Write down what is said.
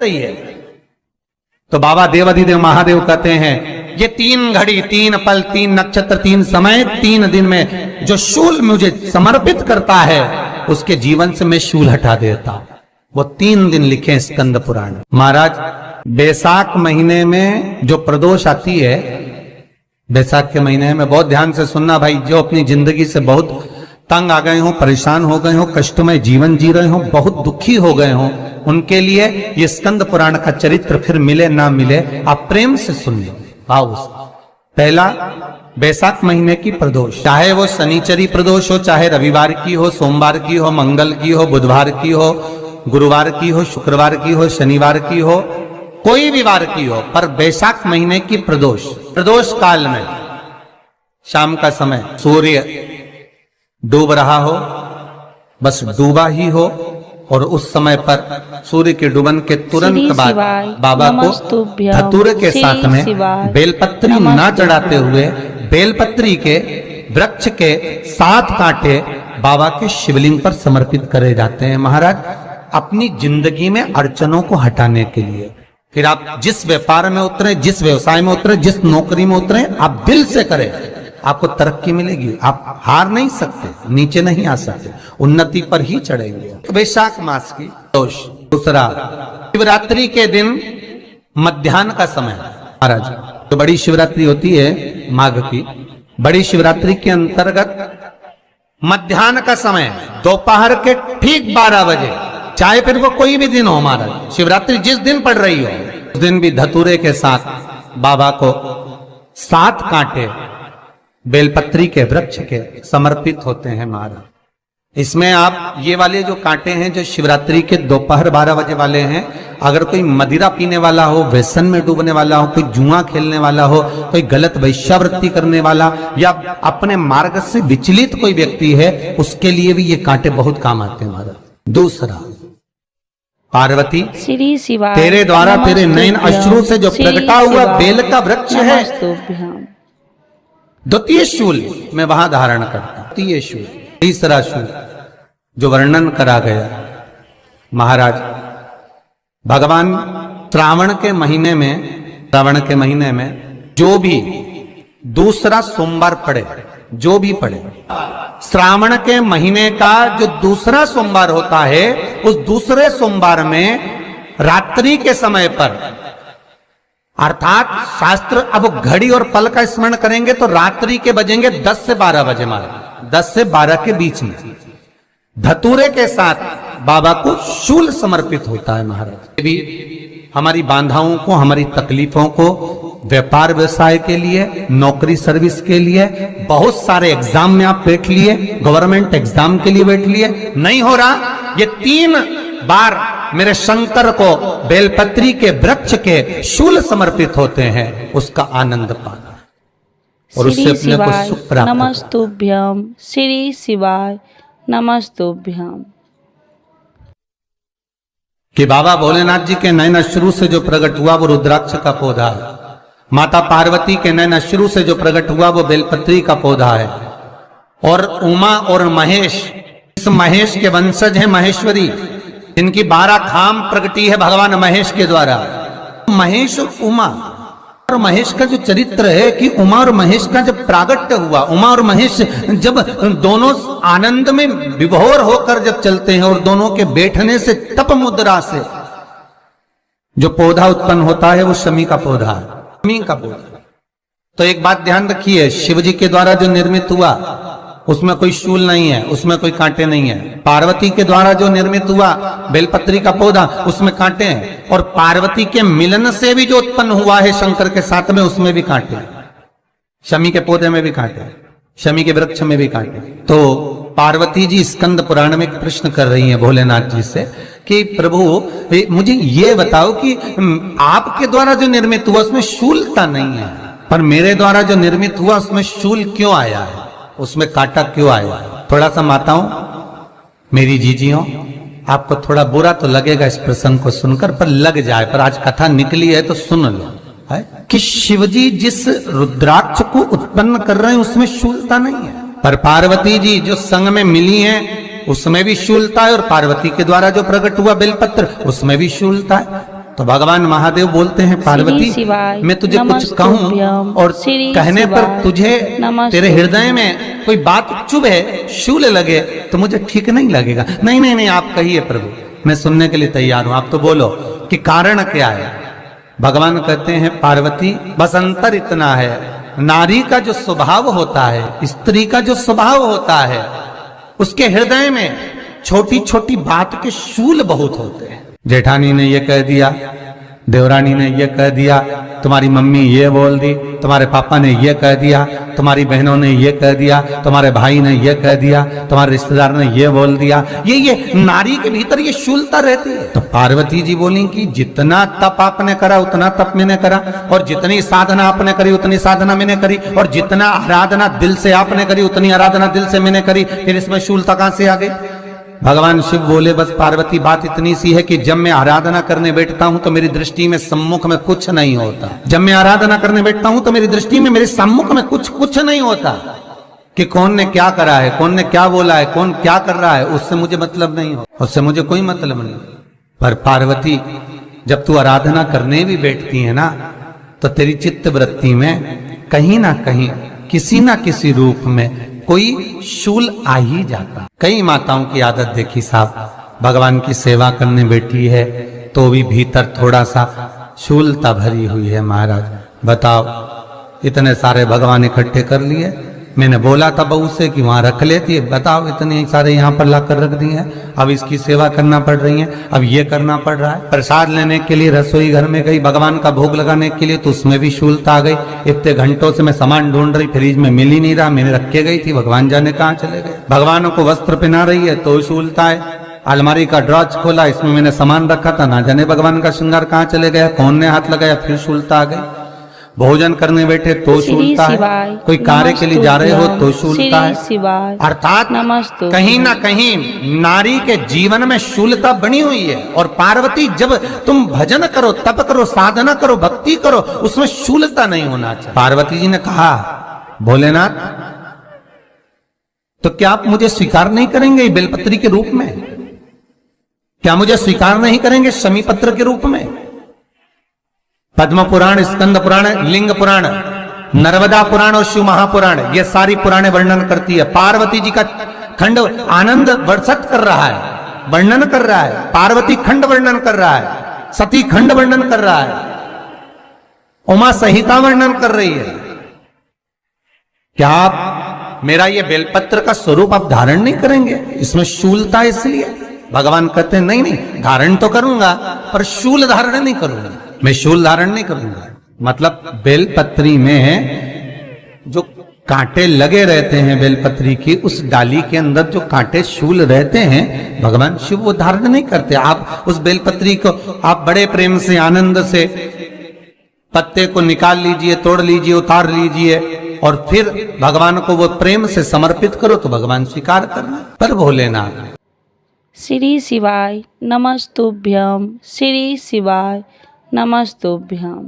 सही है। तो बाबा देवाधिदेव महादेव कहते हैं ये 3 घड़ी 3 पल 3 नक्षत्र 3 समय 3 दिन में जो शूल मुझे समर्पित करता है उसके जीवन से मैं शूल हटा देता हूं। वो 3 दिन लिखे स्कंद पुराण। महाराज बैसाख महीने में जो प्रदोष आती है, बैसाख के महीने में बहुत ध्यान से सुनना भाई, जो अपनी जिंदगी से बहुत तंग आ गए हो, परेशान हो गए हो, कष्टमय जीवन जी रहे हो, बहुत दुखी हो गए हो, उनके लिए ये स्कंद पुराण का चरित्र फिर मिले ना मिले आप प्रेम से सुन लो भाव से। पहला बैसाख महीने की प्रदोष, चाहे वो शनिचरी प्रदोष हो, चाहे रविवार की हो, सोमवार की हो, मंगल की हो, बुधवार की हो, गुरुवार की हो, शुक्रवार की हो, शनिवार की हो, कोई भी वार की हो, पर बैसाख महीने की प्रदोष, प्रदोष काल में शाम का समय सूर्य डूब रहा हो, बस डूबा ही हो, और उस समय पर सूर्य के डूबन के तुरंत बाद बाबा को धतूरे के साथ में बेलपत्री ना चढ़ाते हुए बेलपत्री के वृक्ष के 7 कांटे बाबा के शिवलिंग पर समर्पित करे जाते हैं महाराज, अपनी जिंदगी में अड़चनों को हटाने के लिए। फिर आप जिस व्यापार में उतरे, जिस व्यवसाय में उतरे, जिस नौकरी में उतरे, आप दिल से करें, आपको तरक्की मिलेगी। आप हार नहीं सकते, नीचे नहीं आ सकते, उन्नति पर ही चढ़ेंगे। वैशाख मास की दोष। दूसरा, शिवरात्रि के दिन मध्याह्न का समय महाराज, तो बड़ी शिवरात्रि होती है माघ की, बड़ी शिवरात्रि के अंतर्गत मध्याह्न का समय दोपहर के ठीक 12 बजे, चाहे फिर वो कोई भी दिन हो महाराज, शिवरात्रि जिस दिन पड़ रही हो उस दिन भी धतूरे के साथ बाबा को 7 कांटे बेलपत्री के वृक्ष के समर्पित होते हैं महाराज। इसमें आप ये वाले जो कांटे हैं जो शिवरात्रि के दोपहर 12 बजे वाले हैं, अगर कोई मदिरा पीने वाला हो, व्यसन में डूबने वाला हो, कोई जुआ खेलने वाला हो, कोई गलत वैश्यावृत्ति करने वाला या अपने मार्ग से विचलित कोई व्यक्ति है, उसके लिए भी ये कांटे बहुत काम आते हैं महाराज। दूसरा, पार्वती श्री शिवाय तेरे द्वारा तेरे नयन अश्रु से जो प्रकटा हुआ बेल का वृक्ष है, द्वितीय शूल मैं वहां धारण करता। द्वितीय शूल, तीसरा शूल जो वर्णन करा गया महाराज, भगवान श्रावण के महीने में जो भी दूसरा सोमवार पड़े, जो भी पड़े, श्रावण के महीने का जो दूसरा सोमवार होता है, उस दूसरे सोमवार में रात्रि के समय पर, अर्थात शास्त्र अब घड़ी और पल का स्मरण करेंगे तो रात्रि के बजेंगे 10 से 12 बजे महाराज, 10 से 12 के बीच में धतूरे के साथ बाबा को शूल समर्पित होता है महाराज। भी हमारी बाधाओं को, हमारी तकलीफों को, व्यापार व्यवसाय के लिए, नौकरी सर्विस के लिए, बहुत सारे एग्जाम में आप बैठ लिए, गवर्नमेंट एग्जाम के लिए बैठ लिए, नहीं हो रहा, ये 3 बार मेरे शंकर को बेलपत्री के वृक्ष के शूल समर्पित होते हैं, उसका आनंद पाना और उससे अपने को सुख प्राप्त। नमस्तुभ्यम श्री शिवाय नमस्तुभ्यम। कि बाबा भोलेनाथ जी के नयन अश्रु से जो प्रकट हुआ वो रुद्राक्ष का पौधा है, माता पार्वती के नयन अश्रु से जो प्रकट हुआ वो बेलपत्री का पौधा है, और उमा और महेश, इस महेश के वंशज है महेश्वरी, इनकी 12 खाम प्रगटी है भगवान महेश के द्वारा। महेश और उमा और महेश का जो चरित्र है कि उमा और महेश का जब प्रागट्य हुआ, उमा और महेश जब दोनों आनंद में विभोर होकर जब चलते हैं और दोनों के बैठने से तप मुद्रा से जो पौधा उत्पन्न होता है वो शमी का पौधा है, शमी का पौधा। तो एक बात ध्यान रखिए, शिव जी के द्वारा जो निर्मित हुआ उसमें कोई शूल नहीं है, उसमें कोई कांटे नहीं है। पार्वती के द्वारा जो निर्मित हुआ बेलपत्री का पौधा, उसमें कांटे हैं, और पार्वती के मिलन से भी जो उत्पन्न हुआ है शंकर के साथ में, उसमें भी कांटे हैं। शमी के पौधे में भी कांटे, शमी के वृक्ष में भी कांटे। तो पार्वती जी स्कंद पुराण में एक प्रश्न कर रही हैं भोलेनाथ जी से कि प्रभु मुझे ये बताओ कि आपके द्वारा जो निर्मित हुआ उसमें शूलता नहीं है, पर मेरे द्वारा जो निर्मित हुआ उसमें शूल क्यों आया है, उसमें कांटा क्यों आया? थोड़ा सा माताओं, मेरी जीजियों, आपको थोड़ा बुरा तो लगेगा इस प्रसंग को सुनकर, पर लग जाए, पर आज कथा निकली है तो सुन लो है कि शिवजी जिस रुद्राक्ष को उत्पन्न कर रहे हैं उसमें शूलता नहीं है, पर पार्वती जी जो संग में मिली हैं उसमें भी शूलता है, और पार्वती के द्वारा जो प्रकट हुआ बेलपत्र उसमें भी शूलता है। तो भगवान महादेव बोलते हैं पार्वती, शिवाय मैं तुझे कुछ नमस्तुभ्यं, कहूं और श्री कहने पर शिवाय तुझे नमस्तुभ्यं। तेरे हृदय में कोई बात चुभे, शूल लगे तो मुझे ठीक नहीं लगेगा। नहीं नहीं नहीं, आप कहिए प्रभु, मैं सुनने के लिए तैयार हूं, आप तो बोलो कि कारण क्या है। भगवान कहते हैं पार्वती, बस अंतर इतना है, नारी का जो स्वभाव होता है, स्त्री का जो स्वभाव होता है, उसके हृदय में छोटी छोटी बात के शूल बहुत होते हैं। जेठानी ने ये कह दिया, देवरानी ने ये कह दिया, तुम्हारी मम्मी ये बोल दी, तुम्हारे पापा ने ये कह दिया, तुम्हारी बहनों ने ये कह दिया, तुम्हारे भाई ने ये कह दिया, तुम्हारे रिश्तेदार ने ये बोल दिया। ये नारी के भीतर ये शूलता रहती है। तो पार्वती जी बोली कि जितना तप आपने करा उतना तप मैंने करा, और जितनी साधना आपने करी उतनी साधना मैंने करी, और जितना आराधना दिल से आपने करी उतनी आराधना दिल से मैंने करी, फिर इसमें शूलता कहां से आ गई। भगवान शिव बोले, बस पार्वती बात इतनी सी है कि जब मैं आराधना करने बैठता हूं तो मेरी दृष्टि में सम्मुख में कुछ नहीं होता। जब मैं आराधना करने बैठता हूं तो मेरी दृष्टि में, मेरे सम्मुख में कुछ नहीं होता कि कौन ने क्या करा है, कौन ने क्या बोला है, कौन क्या कर रहा है, उससे मुझे मतलब नहीं हो, उससे मुझे कोई मतलब नहीं। पर पार्वती, जब तू आराधना करने भी बैठती है ना, तो तेरी चित्त वृत्ति में कहीं ना कहीं किसी ना किसी रूप में कोई शूल आ ही जाता। कई माताओं की आदत देखी साहब, भगवान की सेवा करने बैठी है तो भी भीतर थोड़ा सा शूलता भरी हुई है। महाराज बताओ, इतने सारे भगवान इकट्ठे कर लिए, मैंने बोला था बहू से कि वहां रख लेती है, बताओ इतने सारे यहाँ पर लाकर रख दिए हैं, अब इसकी सेवा करना पड़ रही है, अब ये करना पड़ रहा है। प्रसाद लेने के लिए रसोई घर में गई, भगवान का भोग लगाने के लिए, तो उसमें भी शूलता आ गई। इतने घंटों से मैं सामान ढूंढ रही, फ्रिज में मिल ही नहीं रहा, मैंने रख के गई थी, भगवान जाने कहाँ चले गए। भगवानों को वस्त्र पहना रही है तो शूलता है। अलमारी का ड्रॉज खोला, इसमें मैंने सामान रखा था, ना जाने भगवान का श्रृंगार कहाँ चले गया, कौन ने हाथ लगाया, फिर शूलता आ गई। भोजन करने बैठे तो शूलता है, कोई कार्य के लिए जा रहे हो तो शूलता है। अर्थात कहीं ना कहीं नारी के जीवन में शूलता बनी हुई है। और पार्वती, जब तुम भजन करो, तप करो, साधना करो, भक्ति करो, उसमें शूलता नहीं होना चाहिए। पार्वती जी ने कहा, भोलेनाथ तो क्या आप मुझे स्वीकार नहीं करेंगे बेलपत्री के रूप में? क्या मुझे स्वीकार नहीं करेंगे शमी पत्र के रूप में? पद्म पुराण, स्कंद पुराण, लिंग पुराण, नर्मदा पुराण और शिव महापुराण, ये सारी पुराणे वर्णन करती है। पार्वती जी का खंड आनंद वर्षित कर रहा है, वर्णन कर रहा है। पार्वती खंड वर्णन कर रहा है, सती खंड वर्णन कर रहा है, उमा संहिता वर्णन कर रही है। क्या आप मेरा ये बेलपत्र का स्वरूप आप धारण नहीं करेंगे? इसमें शूलता है, इसलिए भगवान कहते हैं नहीं नहीं, धारण तो करूंगा पर शूल धारण नहीं करूंगा, मैं शूल धारण नहीं करूंगा। मतलब बेलपत्री में जो कांटे लगे रहते हैं, बेलपत्री की उस डाली के अंदर जो कांटे शूल रहते हैं, भगवान शिव वो धारण नहीं करते। आप उस बेलपत्री को आप बड़े प्रेम से, आनंद से पत्ते को निकाल लीजिए, तोड़ लीजिए, उतार लीजिए, और फिर भगवान को वो प्रेम से समर्पित करो तो भगवान स्वीकार करना। पर भोलेनाथ, श्री शिवाय नमस्तुभ्यं, श्री शिवाय नमस्तुभ्यं।